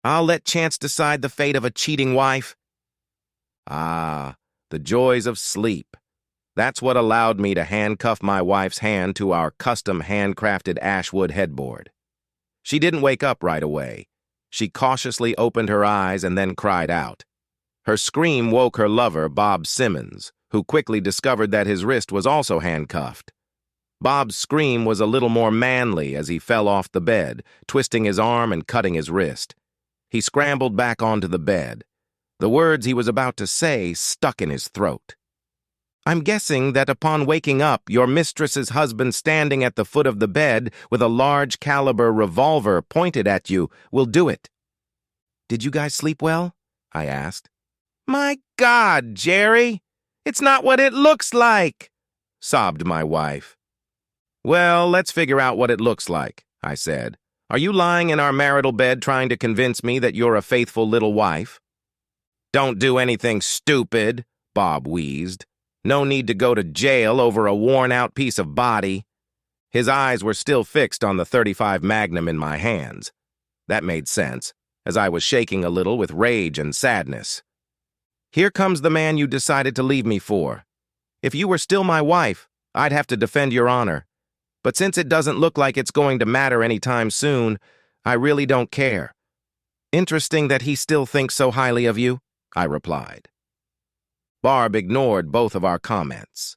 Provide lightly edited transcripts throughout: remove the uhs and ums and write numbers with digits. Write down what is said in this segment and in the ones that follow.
I'll let chance decide the fate of a cheating wife. Ah, the joys of sleep. That's what allowed me to handcuff my wife's hand to our custom handcrafted ashwood headboard. She didn't wake up right away. She cautiously opened her eyes and then cried out. Her scream woke her lover, Bob Simmons, who quickly discovered that his wrist was also handcuffed. Bob's scream was a little more manly as he fell off the bed, twisting his arm and cutting his wrist. He scrambled back onto the bed. The words he was about to say stuck in his throat. I'm guessing that upon waking up, your mistress's husband standing at the foot of the bed with a large caliber revolver pointed at you will do it. Did you guys sleep well? I asked. My God, Jerry! It's not what it looks like, sobbed my wife. Well, let's figure out what it looks like, I said. Are you lying in our marital bed trying to convince me that you're a faithful little wife? Don't do anything stupid, Bob wheezed. No need to go to jail over a worn-out piece of body. His eyes were still fixed on the .35 Magnum in my hands. That made sense, as I was shaking a little with rage and sadness. Here comes the man you decided to leave me for. If you were still my wife, I'd have to defend your honor. But since it doesn't look like it's going to matter anytime soon, I really don't care. Interesting that he still thinks so highly of you, I replied. Barb ignored both of our comments.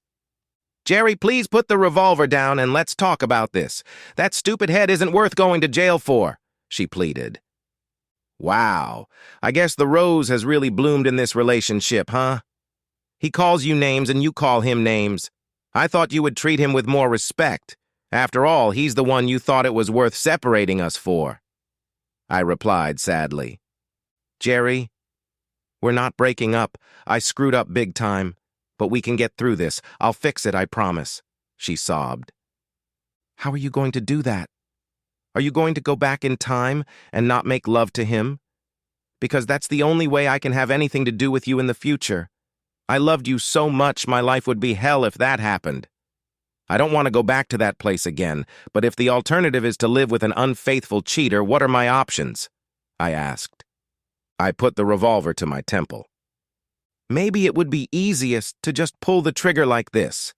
Jerry, please put the revolver down and let's talk about this. That stupid head isn't worth going to jail for, she pleaded. Wow, I guess the rose has really bloomed in this relationship, huh? He calls you names and you call him names. I thought you would treat him with more respect. After all, he's the one you thought it was worth separating us for. I replied sadly. Jerry, we're not breaking up. I screwed up big time. But we can get through this. I'll fix it, I promise, she sobbed. How are you going to do that? Are you going to go back in time and not make love to him? Because that's the only way I can have anything to do with you in the future. I loved you so much my life would be hell if that happened. I don't want to go back to that place again, but if the alternative is to live with an unfaithful cheater, what are my options? I asked. I put the revolver to my temple. Maybe it would be easiest to just pull the trigger like this.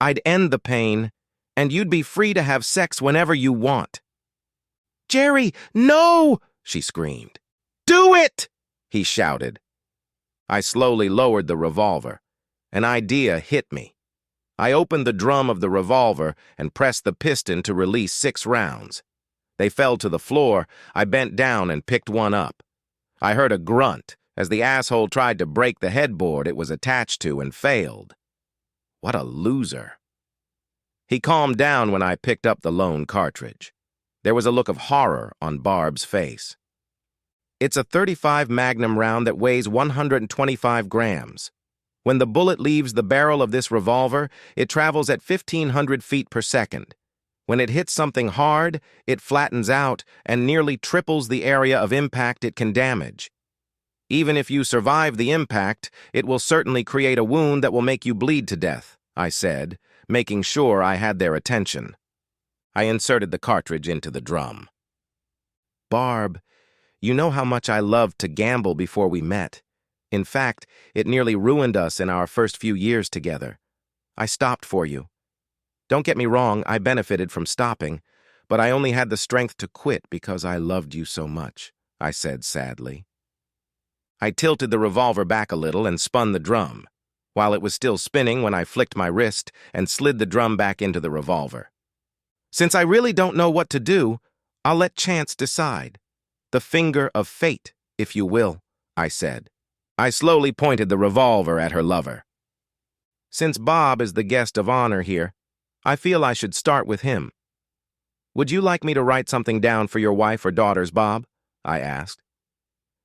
I'd end the pain, and you'd be free to have sex whenever you want. Jerry, no! She screamed. Do it! He shouted. I slowly lowered the revolver. An idea hit me. I opened the drum of the revolver and pressed the piston to release 6 rounds. They fell to the floor. I bent down and picked one up. I heard a grunt as the asshole tried to break the headboard it was attached to and failed. What a loser. He calmed down when I picked up the lone cartridge. There was a look of horror on Barb's face. It's a .35 Magnum round that weighs 125 grams. When the bullet leaves the barrel of this revolver, it travels at 1,500 feet per second. When it hits something hard, it flattens out and nearly triples the area of impact it can damage. Even if you survive the impact, it will certainly create a wound that will make you bleed to death, I said, making sure I had their attention. I inserted the cartridge into the drum. Barb, you know how much I loved to gamble before we met. In fact, it nearly ruined us in our first few years together. I stopped for you. Don't get me wrong, I benefited from stopping, but I only had the strength to quit because I loved you so much, I said sadly. I tilted the revolver back a little and spun the drum, while it was still spinning when I flicked my wrist and slid the drum back into the revolver. Since I really don't know what to do, I'll let chance decide. The finger of fate, if you will, I said. I slowly pointed the revolver at her lover. Since Bob is the guest of honor here, I feel I should start with him. Would you like me to write something down for your wife or daughters, Bob? I asked.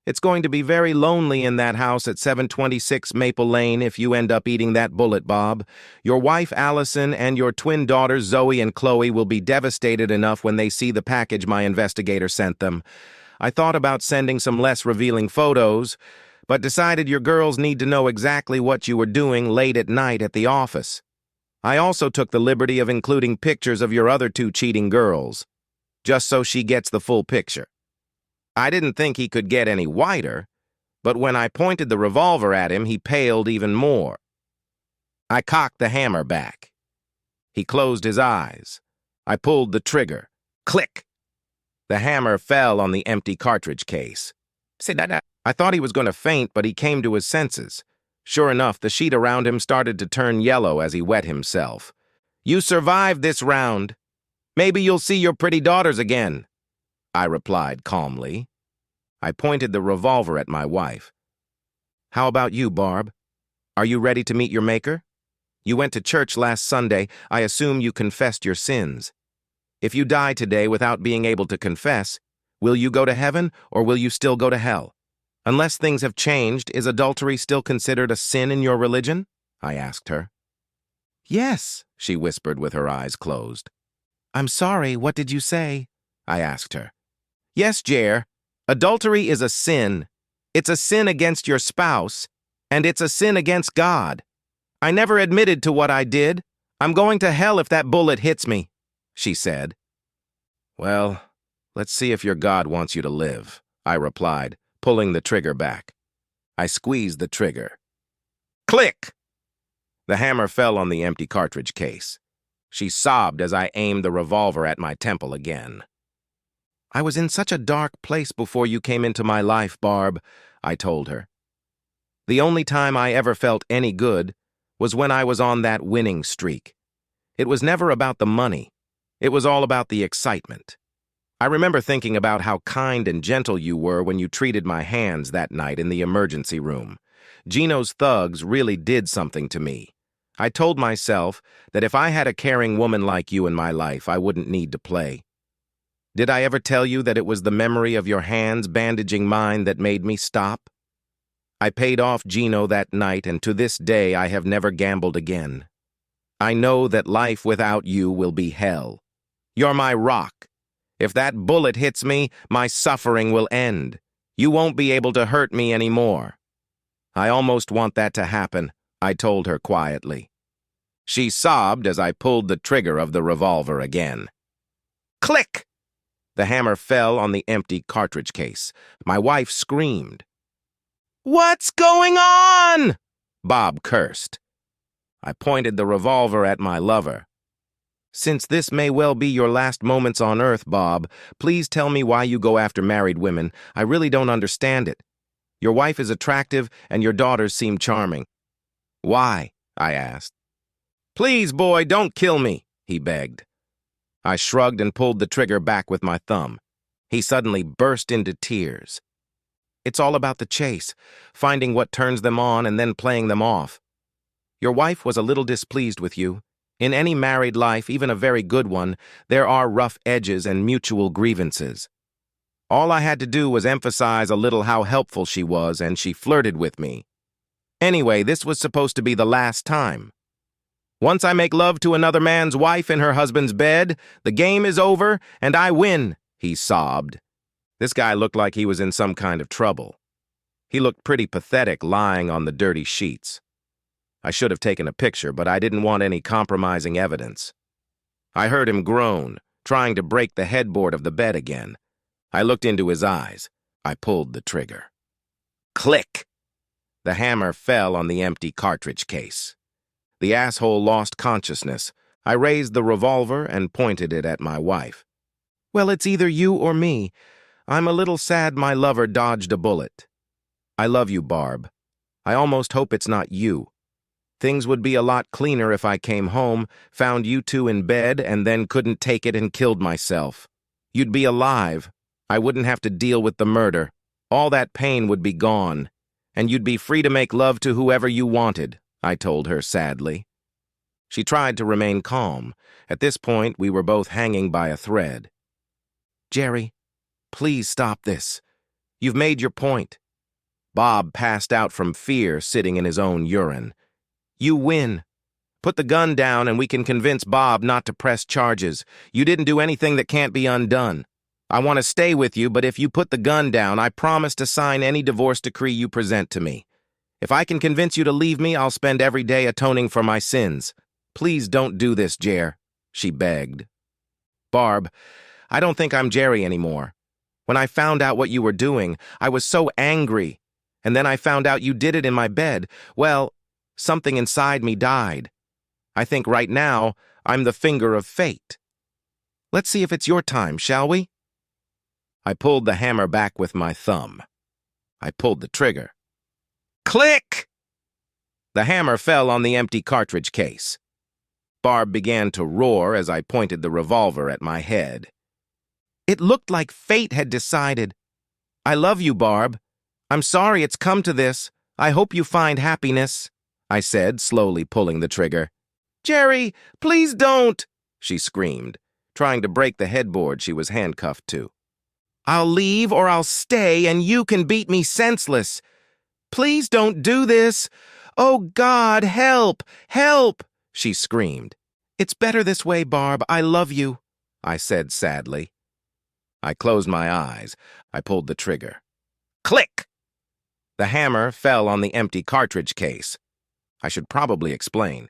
It's going to be very lonely in that house at 726 Maple Lane if you end up eating that bullet, Bob. Your wife, Allison, and your twin daughters, Zoe and Chloe, will be devastated enough when they see the package my investigator sent them. I thought about sending some less revealing photos, but decided your girls need to know exactly what you were doing late at night at the office. I also took the liberty of including pictures of your other 2 cheating girls, just so she gets the full picture. I didn't think he could get any whiter, but when I pointed the revolver at him, he paled even more. I cocked the hammer back. He closed his eyes. I pulled the trigger. Click! The hammer fell on the empty cartridge case. I thought he was going to faint, but he came to his senses. Sure enough, the sheet around him started to turn yellow as he wet himself. "You survived this round. Maybe you'll see your pretty daughters again," I replied calmly. I pointed the revolver at my wife. "How about you, Barb? Are you ready to meet your maker? You went to church last Sunday. I assume you confessed your sins. If you die today without being able to confess, will you go to heaven or will you still go to hell? Unless things have changed, is adultery still considered a sin in your religion?" I asked her. "Yes," she whispered with her eyes closed. "I'm sorry, what did you say?" I asked her. "Yes, Jer, adultery is a sin. It's a sin against your spouse, and it's a sin against God. I never admitted to what I did. I'm going to hell if that bullet hits me," she said. "Well, let's see if your God wants you to live," I replied, pulling the trigger back. I squeezed the trigger. Click! The hammer fell on the empty cartridge case. She sobbed as I aimed the revolver at my temple again. "I was in such a dark place before you came into my life, Barb," I told her. "The only time I ever felt any good was when I was on that winning streak. It was never about the money. It was all about the excitement. I remember thinking about how kind and gentle you were when you treated my hands that night in the emergency room. Gino's thugs really did something to me. I told myself that if I had a caring woman like you in my life, I wouldn't need to play. Did I ever tell you that it was the memory of your hands bandaging mine that made me stop? I paid off Gino that night, and to this day I have never gambled again. I know that life without you will be hell. You're my rock. If that bullet hits me, my suffering will end. You won't be able to hurt me anymore." "I almost want that to happen," I told her quietly. She sobbed as I pulled the trigger of the revolver again. Click! The hammer fell on the empty cartridge case. My wife screamed. "What's going on?" Bob cursed. I pointed the revolver at my lover. "Since this may well be your last moments on Earth, Bob, please tell me why you go after married women. I really don't understand it. Your wife is attractive and your daughters seem charming." "Why?" I asked. "Please, boy, don't kill me," he begged. I shrugged and pulled the trigger back with my thumb. He suddenly burst into tears. "It's all about the chase, finding what turns them on and then playing them off. Your wife was a little displeased with you. In any married life, even a very good one, there are rough edges and mutual grievances. All I had to do was emphasize a little how helpful she was, and she flirted with me. Anyway, this was supposed to be the last time. Once I make love to another man's wife in her husband's bed, the game is over, and I win," he sobbed. This guy looked like he was in some kind of trouble. He looked pretty pathetic lying on the dirty sheets. I should have taken a picture, but I didn't want any compromising evidence. I heard him groan, trying to break the headboard of the bed again. I looked into his eyes. I pulled the trigger. Click! The hammer fell on the empty cartridge case. The asshole lost consciousness. I raised the revolver and pointed it at my wife. "Well, it's either you or me. I'm a little sad my lover dodged a bullet. I love you, Barb. I almost hope it's not you. Things would be a lot cleaner if I came home, found you two in bed, and then couldn't take it and killed myself. You'd be alive. I wouldn't have to deal with the murder. All that pain would be gone, and you'd be free to make love to whoever you wanted," I told her sadly. She tried to remain calm. At this point, we were both hanging by a thread. "Jerry, please stop this. You've made your point." Bob passed out from fear, sitting in his own urine. "You win. Put the gun down and we can convince Bob not to press charges. You didn't do anything that can't be undone. I want to stay with you, but if you put the gun down, I promise to sign any divorce decree you present to me. If I can convince you to leave me, I'll spend every day atoning for my sins. Please don't do this, Jer," she begged. "Barb, I don't think I'm Jerry anymore. When I found out what you were doing, I was so angry. And then I found out you did it in my bed. Well, something inside me died. I think right now, I'm the finger of fate. Let's see if it's your time, shall we? I pulled the hammer back with my thumb. I pulled the trigger. Click! The hammer fell on the empty cartridge case. Barb began to roar as I pointed the revolver at my head. It looked like fate had decided. I love you, Barb. I'm sorry it's come to this. I hope you find happiness, I said, slowly pulling the trigger. Jerry, please don't, she screamed, trying to break the headboard she was handcuffed to. I'll leave or I'll stay and you can beat me senseless. Please don't do this. Oh, God, help, help, she screamed. It's better this way, Barb. I love you, I said sadly. I closed my eyes. I pulled the trigger. Click! The hammer fell on the empty cartridge case. I should probably explain.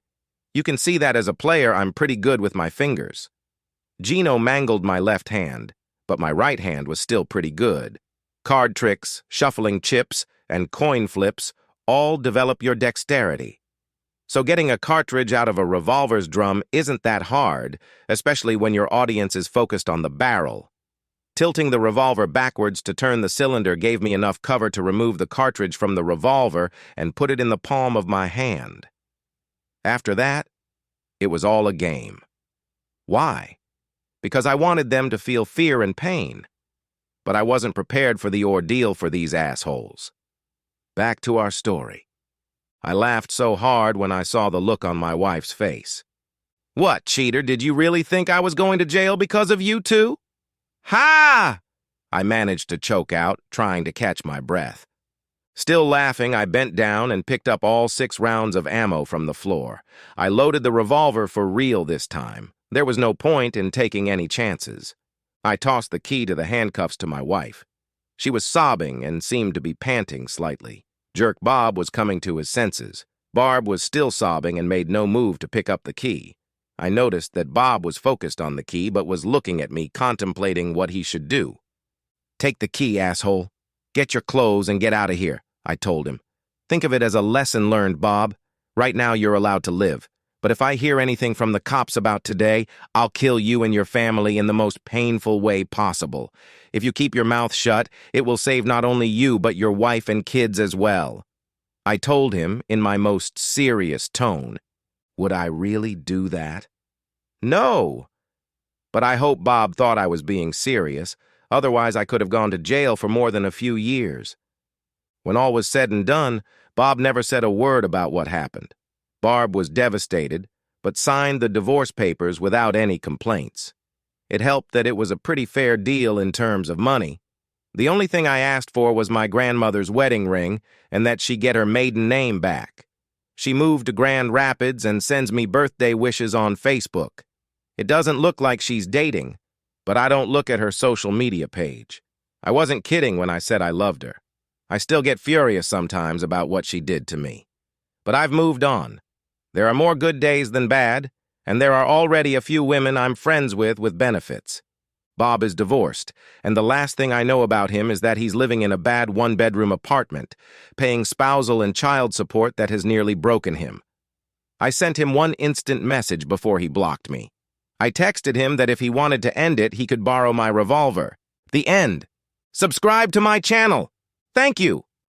You can see that as a player, I'm pretty good with my fingers. Gino mangled my left hand, but my right hand was still pretty good. Card tricks, shuffling chips, and coin flips all develop your dexterity. So getting a cartridge out of a revolver's drum isn't that hard, especially when your audience is focused on the barrel. Tilting the revolver backwards to turn the cylinder gave me enough cover to remove the cartridge from the revolver and put it in the palm of my hand. After that, it was all a game. Why? Because I wanted them to feel fear and pain. But I wasn't prepared for the ordeal for these assholes. Back to our story. I laughed so hard when I saw the look on my wife's face. What, cheater, did you really think I was going to jail because of you two? Ha! I managed to choke out, trying to catch my breath. Still laughing, I bent down and picked up all 6 rounds of ammo from the floor. I loaded the revolver for real this time. There was no point in taking any chances. I tossed the key to the handcuffs to my wife. She was sobbing and seemed to be panting slightly. Jerk Bob was coming to his senses. Barb was still sobbing and made no move to pick up the key. I noticed that Bob was focused on the key but was looking at me, contemplating what he should do. Take the key, asshole. Get your clothes and get out of here, I told him. Think of it as a lesson learned, Bob. Right now you're allowed to live. But if I hear anything from the cops about today, I'll kill you and your family in the most painful way possible. If you keep your mouth shut, it will save not only you but your wife and kids as well. I told him in my most serious tone. Would I really do that? No. But I hope Bob thought I was being serious. Otherwise, I could have gone to jail for more than a few years. When all was said and done, Bob never said a word about what happened. Barb was devastated, but signed the divorce papers without any complaints. It helped that it was a pretty fair deal in terms of money. The only thing I asked for was my grandmother's wedding ring and that she get her maiden name back. She moved to Grand Rapids and sends me birthday wishes on Facebook. It doesn't look like she's dating, but I don't look at her social media page. I wasn't kidding when I said I loved her. I still get furious sometimes about what she did to me. But I've moved on. There are more good days than bad, and there are already a few women I'm friends with benefits. Bob is divorced, and the last thing I know about him is that he's living in a bad one-bedroom apartment, paying spousal and child support that has nearly broken him. I sent him one instant message before he blocked me. I texted him that if he wanted to end it, he could borrow my revolver. The end. Subscribe to my channel. Thank you.